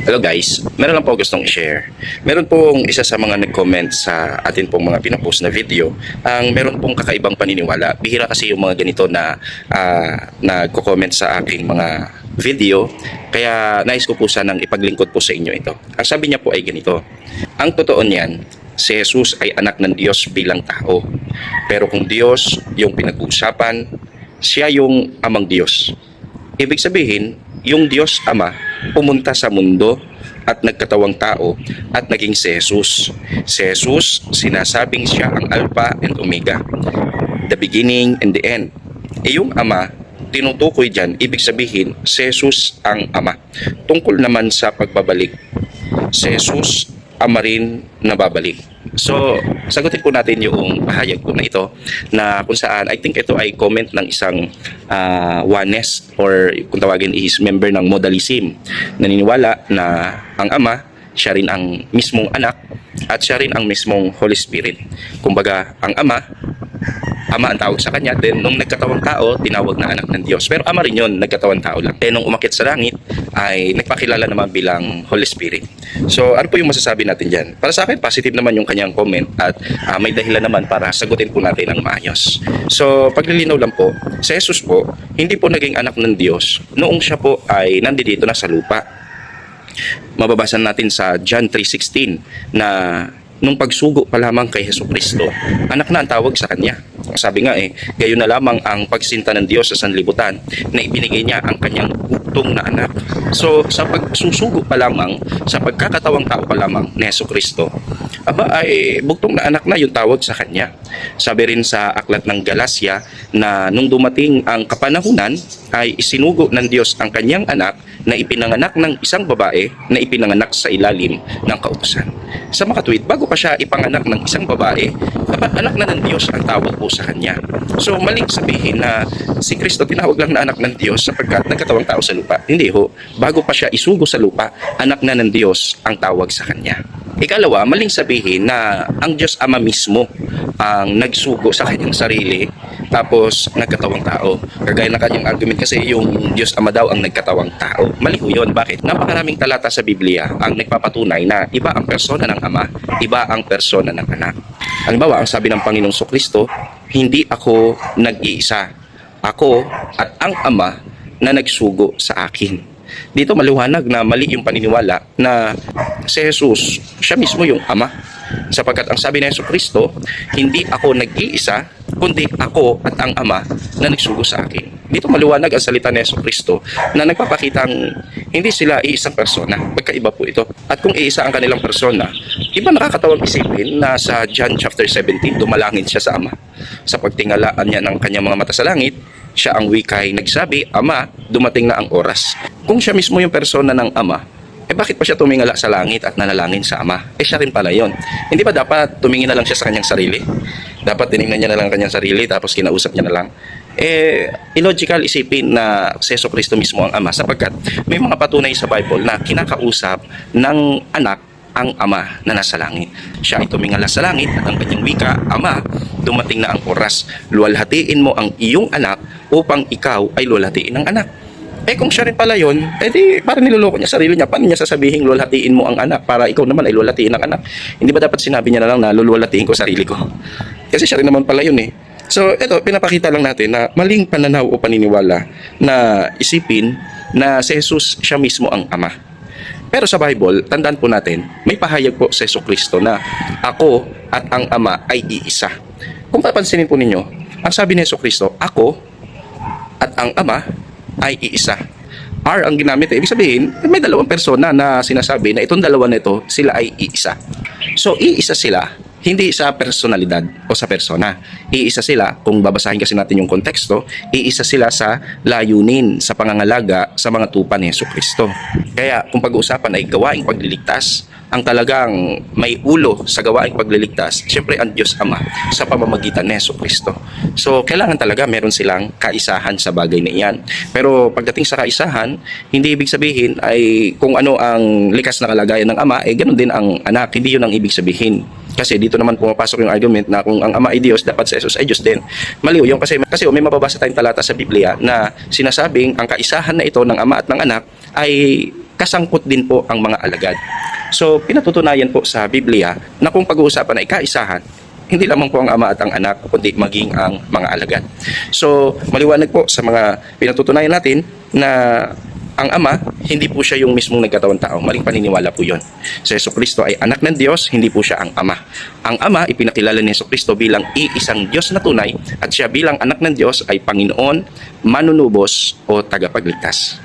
Hello guys, meron lang po gustong i-share. Meron pong isa sa mga nag-comment sa atin pong mga pinapost na video ang meron pong kakaibang paniniwala. Bihira kasi yung mga ganito na nagko-comment sa aking mga video. Kaya nais ko po sanang ipaglingkod po sa inyo ito. Ang sabi niya po ay ganito. Ang totoo niyan, si Jesus ay anak ng Diyos bilang tao. Pero kung Diyos yung pinag-uusapan, siya yung amang Diyos. Ibig sabihin, yung Diyos Ama pumunta sa mundo at nagkatawang tao at naging si Jesus. Si Jesus, sinasabing siya ang Alpha and Omega, the beginning and the end. Yung Ama, tinutukoy dyan, ibig sabihin, si Jesus ang Ama. Tungkol naman sa pagbabalik, si Jesus, Ama rin na babalik. So, sagutin po natin yung pahayag po na ito na kung saan I think ito ay comment ng isang oneness or kung tawagin is member ng modalism. Naniniwala na ang Ama, siya rin ang mismong anak at siya rin ang mismong Holy Spirit. Kumbaga, ang Ama ang tawag sa kanya, then nung nagkatawang tao, tinawag na anak ng Diyos. Pero Ama rin yun, nagkatawang tao lang. Then nung umakyat sa langit, ay nagpakilala naman bilang Holy Spirit. So ano po yung masasabi natin dyan? Para sa akin, positive naman yung kanyang comment at may dahilan naman para sagutin po natin ng maayos. So paglilinaw lang po, si Jesus po, hindi po naging anak ng Diyos noong siya po ay nandito na sa lupa. Mababasa natin sa John 3:16 na nung pagsugo pa lamang kay Jesucristo, anak na ang tawag sa kanya. Sabi nga gayon na lamang ang pagsinta ng Diyos sa sanlibutan na ibinigay niya ang kanyang bugtong na anak. So sa pagsusugo pa lamang, sa pagkakatawang tao pa lamang ni Jesucristo, ay bugtong na anak na yung tawag sa kanya. Sabi rin sa aklat ng Galacia na nung dumating ang kapanahunan ay isinugo ng Diyos ang kanyang anak na ipinanganak ng isang babae na ipinanganak sa ilalim ng kautusan. Sa makatwid, bago pa siya ipanganak ng isang babae, anak na ng Diyos ang tawag po sa kanya. So maling sabihin na si Kristo tinawag lang na anak ng Diyos sapagkat nagkatawang tao sa lupa. Hindi ho, bago pa siya isugo sa lupa, anak na ng Diyos ang tawag sa kanya. Ikalawa, maling sabihin na ang Diyos Ama mismo ang nagsugo sa kanyang sarili tapos nagkatawang tao. Kagaya ng kanyang argument kasi yung Diyos Ama daw ang nagkatawang tao. Mali ho yun. Bakit? Napakaraming talata sa Biblia ang nagpapatunay na iba ang persona ng Ama, iba ang persona ng Anak. Halimbawa, ang sabi ng Panginoong Jesucristo, hindi ako nag-iisa. Ako at ang Ama na nagsugo sa akin. Dito maliwanag na mali yung paniniwala na si Jesus, siya mismo yung Ama. Sapagkat ang sabi ng Jesucristo, hindi ako nag-iisa, kundi ako at ang Ama na nagsugo sa akin. Dito maliwanag ang salita ni Jesucristo na nagpapakitang hindi sila iisang persona. Magkaiba po ito. At kung iisa ang kanilang persona, iba nakakatawang isipin na sa John chapter 17, dumalangin siya sa Ama. Sa pagtingalaan niya ng kanyang mga mata sa langit, siya ang wikay nagsabi, Ama, dumating na ang oras. Kung siya mismo yung persona ng Ama, bakit pa siya tumingala sa langit at nanalangin sa Ama? Siya rin pala yun. Hindi ba dapat tumingin na lang siya sa kanyang sarili? Dapat tinignan niya na lang kanyang sarili tapos kinausap niya na lang? Illogical isipin na si Jesucristo mismo ang Ama sapagkat may mga patunay sa Bible na kinakausap ng anak ang Ama na nasa langit. Siya ay tumingala sa langit at ang kanyang wika, Ama, dumating na ang oras. Luwalhatiin mo ang iyong anak upang ikaw ay luwalhatiin ng anak. Kung siya rin pala yun, di parang niloloko niya sarili niya. Paano niya sasabihin luwalhatiin mo ang anak para ikaw naman ay luwalhatiin ng anak? Hindi ba dapat sinabi niya na lang na luluwalhatiin ko sarili ko? Kasi siya rin naman pala yun So ito, pinapakita lang natin na maling pananaw o paniniwala na isipin na si Jesus siya mismo ang Ama. Pero sa Bible, tandaan po natin, may pahayag po sa Jesucristo na ako at ang Ama ay iisa. Kung papansinin po ninyo, ang sabi ni Jesucristo, ako at ang Ama ay iisa. R ang ginamit. Ibig sabihin, may dalawang persona na sinasabi na itong dalawa na ito, sila ay iisa. So, iisa sila, hindi sa personalidad o sa persona. Iisa sila, kung babasahin kasi natin yung konteksto, iisa sila sa layunin, sa pangangalaga, sa mga tupa ni Jesucristo. Kaya, kung pag-uusapan ay gawaing pagliligtas, ang talagang may ulo sa gawaing pagliligtas, siyempre ang Diyos Ama sa pamamagitan ni Jesucristo. So, kailangan talaga meron silang kaisahan sa bagay na iyan. Pero pagdating sa kaisahan, hindi ibig sabihin ay kung ano ang likas na kalagayan ng Ama, ganoon din ang anak. Hindi yun ang ibig sabihin. Kasi dito naman pumapasok yung argument na kung ang Ama ay Diyos, dapat si Jesus ay Diyos din. Maliw yung kasi may mababasa tayong talata sa Biblia na sinasabing ang kaisahan na ito ng Ama at ng Anak ay kasangkot din po ang mga alagad. So, pinatutunayan po sa Biblia na kung pag-uusapan ay kaisahan, hindi lamang po ang ama at ang anak, kundi maging ang mga alagad. So, maliwanag po sa mga pinatutunayan natin na ang ama, hindi po siya yung mismong nagkatawang tao. Maling paniniwala po yun. Si Jesucristo ay anak ng Diyos, hindi po siya ang ama. Ang ama, ipinakilala ni Jesucristo bilang iisang Diyos na tunay at siya bilang anak ng Diyos ay Panginoon, manunubos o tagapagligtas.